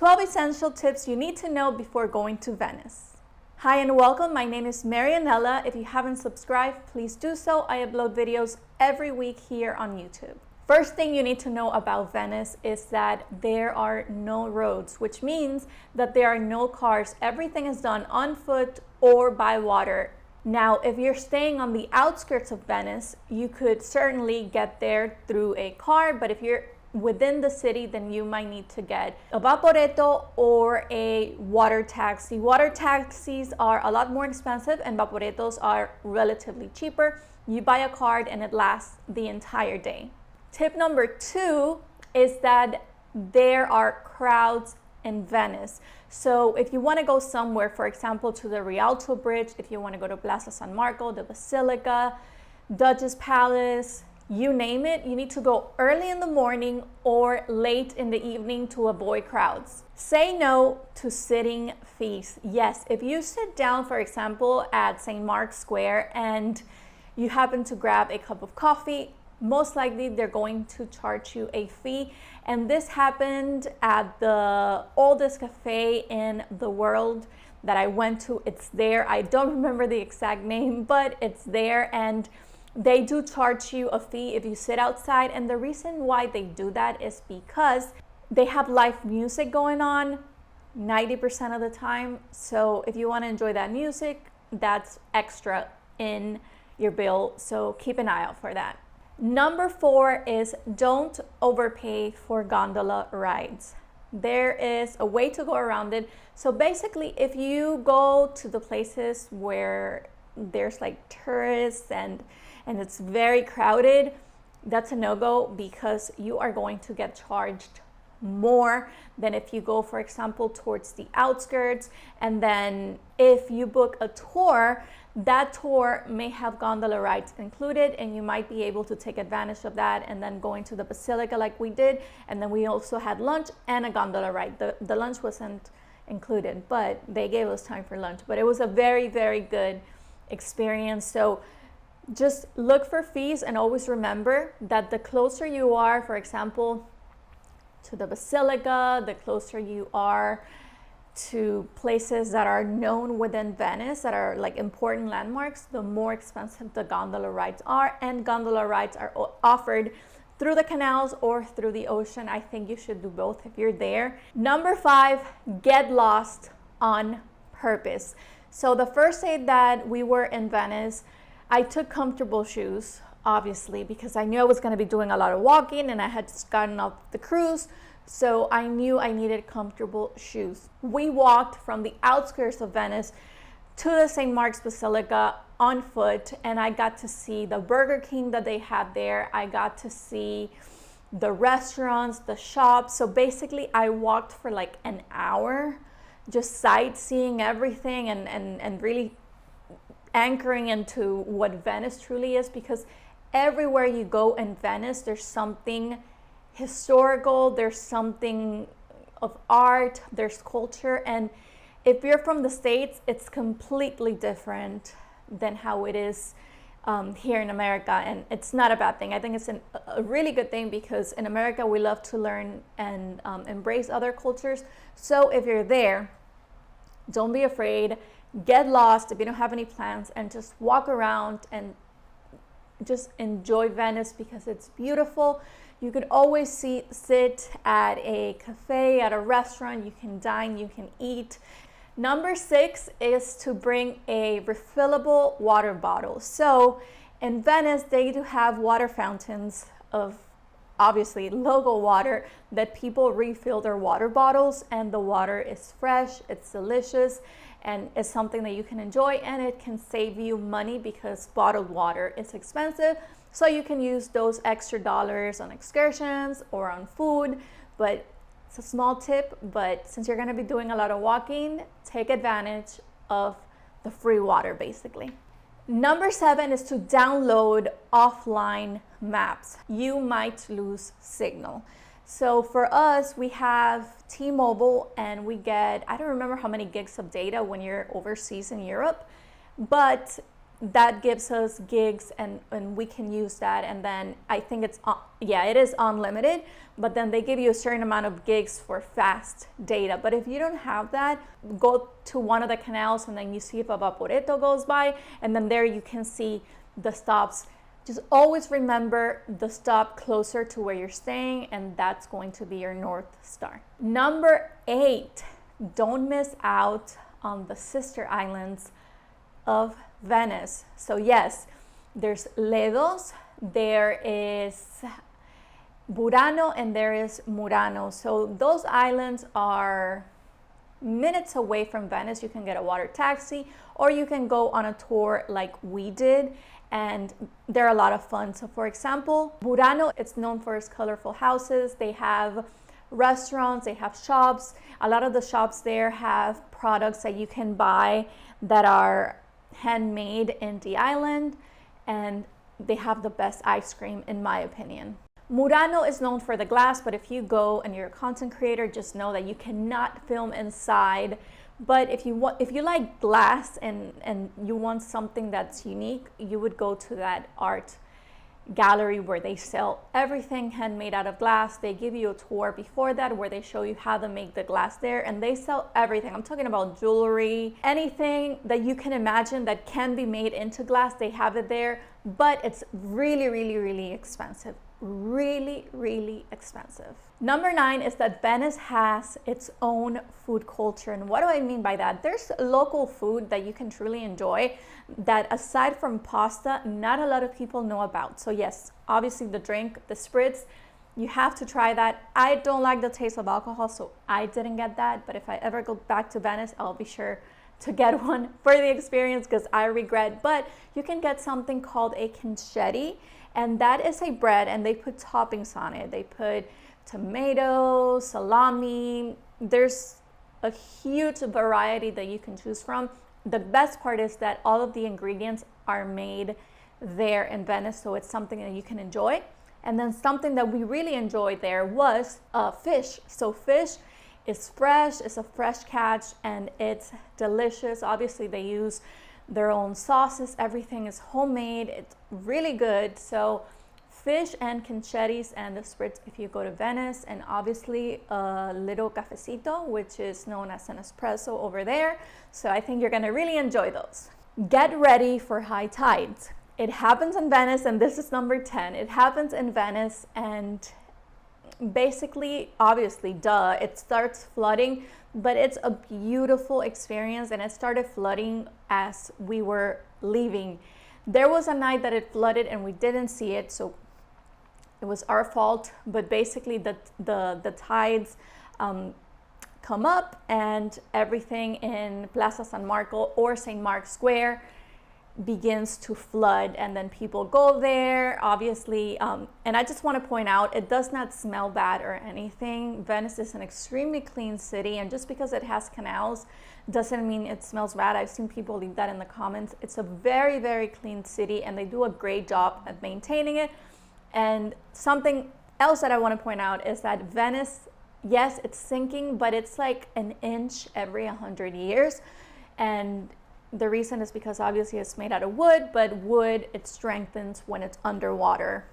12 essential tips you need to know before going to Venice. Hi and welcome. My name is Marianella. If you haven't subscribed, please do so. I upload videos every week here on YouTube. First thing you need to know about Venice is that there are no roads, which means that there are no cars. Everything is done on foot or by water. Now, if you're staying on the outskirts of Venice, you could certainly get there through a car, but if you're within the city, then you might need to get a vaporetto or a water taxi. Water taxis are a lot more expensive and vaporettos are relatively cheaper. You buy a card and it lasts the entire day. Tip number 2 is that there are crowds in Venice. So if you want to go somewhere, for example, to the Rialto Bridge, if you want to go to Plaza San Marco, the Basilica, Duchess Palace, you name it, you need to go early in the morning or late in the evening to avoid crowds. Say no to sitting fees. Yes, if you sit down, for example, at St. Mark's Square and you happen to grab a cup of coffee, most likely they're going to charge you a fee. And this happened at the oldest cafe in the world that I went to. It's there. I don't remember the exact name, but it's there. And they do charge you a fee if you sit outside. And the reason why they do that is because they have live music going on 90% of the time. So if you want to enjoy that music, that's extra in your bill. So keep an eye out for that. Number 4 is don't overpay for gondola rides. There is a way to go around it. So basically, if you go to the places where there's like tourists and it's very crowded, that's a no-go because you are going to get charged more than if you go, for example, towards the outskirts. And then if you book a tour, that tour may have gondola rides included and you might be able to take advantage of that and then go into the Basilica like we did. And then we also had lunch and a gondola ride. The lunch wasn't included, but they gave us time for lunch. But it was a very, very good experience. So just look for fees and always remember that the closer you are, for example, to the Basilica, the closer you are to places that are known within Venice, that are like important landmarks, the more expensive the gondola rides are. And gondola rides are offered through the canals or through the ocean. I think you should do both if you're there. Number 5, get lost on purpose. So the first day that we were in Venice, I took comfortable shoes, obviously, because I knew I was going to be doing a lot of walking and I had just gotten off the cruise. So I knew I needed comfortable shoes. We walked from the outskirts of Venice to the St. Mark's Basilica on foot, and I got to see the Burger King that they had there. I got to see the restaurants, the shops. So basically I walked for like an hour, just sightseeing everything and really anchoring into what Venice truly is, because everywhere you go in Venice, there's something historical, there's something of art, there's culture. And if you're from the States, it's completely different than how it is here in America. And it's not a bad thing. I think it's a really good thing, because in America we love to learn and embrace other cultures. So if you're there, don't be afraid, get lost if you don't have any plans, and just walk around and just enjoy Venice because it's beautiful. You could always sit at a cafe, at a restaurant, you can dine, you can eat. Number 6 is to bring a refillable water bottle. So in Venice, they do have water fountains of obviously local water that people refill their water bottles, and the water is fresh, it's delicious, and it's something that you can enjoy, and it can save you money because bottled water is expensive. So you can use those extra dollars on excursions or on food. But it's a small tip, but since you're going to be doing a lot of walking, take advantage of the free water basically. Number 7 is to download offline maps. You might lose signal. So for us, we have T-Mobile and we get, I don't remember how many gigs of data when you're overseas in Europe, but that gives us gigs, and we can use that. And then I think it is unlimited, but then they give you a certain amount of gigs for fast data. But if you don't have that, go to one of the canals and then you see if a Vaporetto goes by, and then there you can see the stops. Just always remember the stop closer to where you're staying, and that's going to be your North Star. Number 8, don't miss out on the sister islands of Venice. So yes, there's Ledos, there is Burano, and there is Murano. So those islands are minutes away from Venice. You can get a water taxi, or you can go on a tour like we did, and they're a lot of fun. So for example, Burano, it's known for its colorful houses. They have restaurants, they have shops. A lot of the shops there have products that you can buy that are handmade in the island, and they have the best ice cream in my opinion. Murano is known for the glass, but if you go and you're a content creator, just know that you cannot film inside. But if you like glass and you want something that's unique, you would go to that art gallery where they sell everything handmade out of glass. They give you a tour before that where they show you how to make the glass there, and they sell everything. I'm talking about jewelry, anything that you can imagine that can be made into glass, they have it there, but it's really, really, really expensive. Really, really expensive. Number 9 is that Venice has its own food culture. And what do I mean by that? There's local food that you can truly enjoy that, aside from pasta, not a lot of people know about. So yes, obviously the drink, the spritz, you have to try that. I don't like the taste of alcohol, so I didn't get that. But if I ever go back to Venice, I'll be sure to get one for the experience, because I regret. But you can get something called a conchetti, and that is a bread, and they put toppings on it. They put tomatoes, salami. There's a huge variety that you can choose from. The best part is that all of the ingredients are made there in Venice, so it's something that you can enjoy. And then something that we really enjoyed there was fish. So fish is fresh, it's a fresh catch, and it's delicious. Obviously they use their own sauces, everything is homemade, it's really good. So fish and conchettis and the spritz if you go to Venice, and obviously a little cafecito, which is known as an espresso over there. So I think you're gonna really enjoy those. Get ready for high tides. It happens in Venice, and this is number 10. It happens in Venice, and basically, obviously, duh, it starts flooding, but it's a beautiful experience, and it started flooding as we were leaving. There was a night that it flooded and we didn't see it, so it was our fault. But basically the tides come up, and everything in Plaza San Marco or St. Mark's Square begins to flood, and then people go there, obviously. And I just want to point out, it does not smell bad or anything. Venice is an extremely clean city, and just because it has canals doesn't mean it smells bad. I've seen people leave that in the comments. It's a very, very clean city, and they do a great job at maintaining it. And something else that I want to point out is that Venice, yes, it's sinking, but it's like an inch every 100 years. And the reason is because obviously it's made out of wood, but wood, it strengthens when it's underwater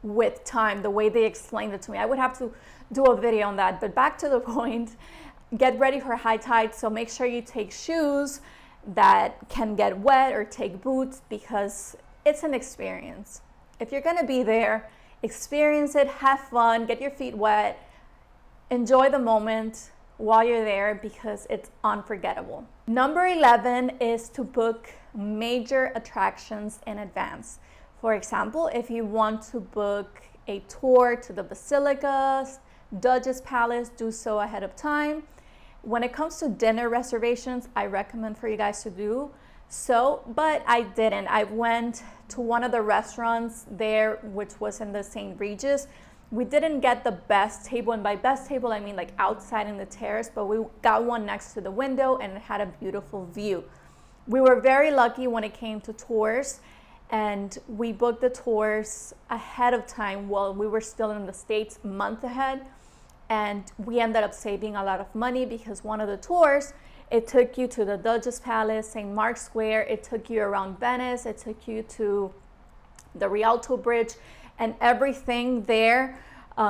with time, the way they explained it to me. I would have to do a video on that. But back to the point, get ready for high tide. So make sure you take shoes that can get wet, or take boots, because it's an experience. If you're gonna be there, experience it, have fun, get your feet wet, enjoy the moment while you're there, because it's unforgettable. Number 11 is to book major attractions in advance. For example, if you want to book a tour to the basilicas, Doge's Palace, do so ahead of time. When it comes to dinner reservations, I recommend for you guys to do so, but I didn't. I went to one of the restaurants there, which was in the St. Regis. We didn't get the best table, and by best table I mean like outside in the terrace, but we got one next to the window, and it had a beautiful view. We were very lucky when it came to tours, and we booked the tours ahead of time while we were still in the States, a month ahead. And we ended up saving a lot of money because one of the tours, it took you to the Duchess Palace, St. Mark's Square, it took you around Venice, it took you to the Rialto Bridge, and everything there,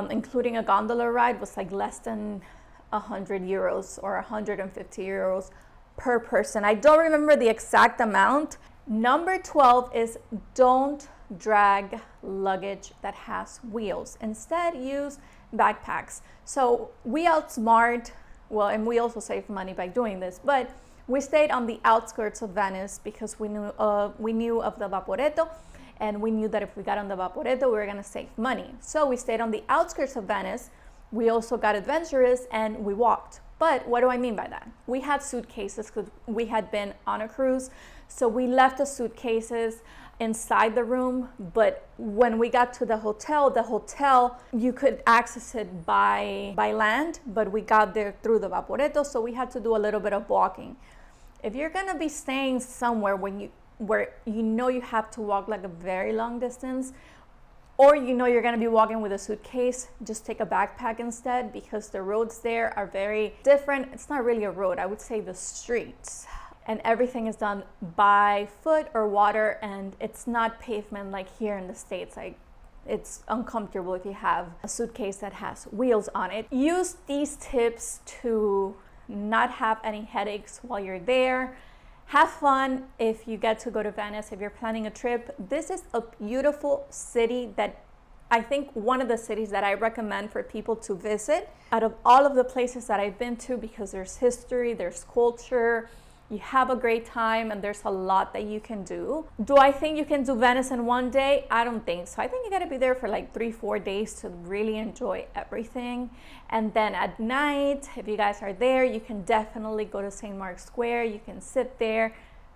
including a gondola ride, was like less than 100 euros or 150 euros per person. I don't remember the exact amount. Number 12 is don't drag luggage that has wheels. Instead, use backpacks. So we outsmart, well, and we also save money by doing this, but we stayed on the outskirts of Venice because we knew of the Vaporetto, and we knew that if we got on the Vaporetto, we were gonna save money. So we stayed on the outskirts of Venice. We also got adventurous and we walked. But what do I mean by that? We had suitcases because we had been on a cruise. So we left the suitcases inside the room, but when we got to the hotel, you could access it by land, but we got there through the Vaporetto, so we had to do a little bit of walking. If you're gonna be staying somewhere where you know you have to walk like a very long distance, or you know you're gonna be walking with a suitcase, just take a backpack instead, because the roads there are very different. It's not really a road, I would say the streets. And everything is done by foot or water, and it's not pavement like here in the States. It's uncomfortable if you have a suitcase that has wheels on it. Use these tips to not have any headaches while you're there. Have fun if you get to go to Venice, if you're planning a trip. This is a beautiful city that I think one of the cities that I recommend for people to visit out of all of the places that I've been to, because there's history, there's culture, you have a great time, and there's a lot that you can do. Do I think you can do Venice in one day? I don't think so. I think you gotta be there for like 3-4 days to really enjoy everything. And then at night, if you guys are there, you can definitely go to St. Mark's Square. You can sit there,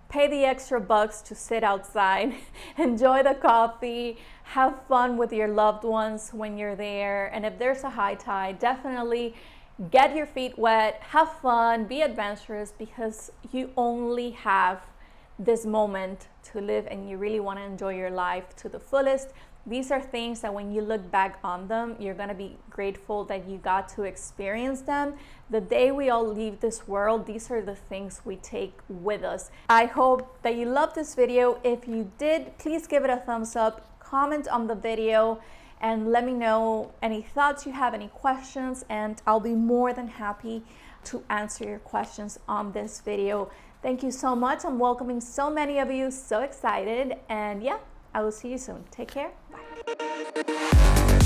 pay the extra bucks to sit outside, enjoy the coffee, have fun with your loved ones when you're there. And if there's a high tide, definitely get your feet wet, have fun, be adventurous, because you only have this moment to live and you really want to enjoy your life to the fullest. These are things that when you look back on them, you're going to be grateful that you got to experience them. The day we all leave this world, these are the things we take with us. I hope that you loved this video. If you did, please give it a thumbs up, comment on the video, and let me know any thoughts you have, any questions, and I'll be more than happy to answer your questions on this video. Thank you so much. I'm welcoming so many of you, so excited, and yeah, I will see you soon. Take care. Bye.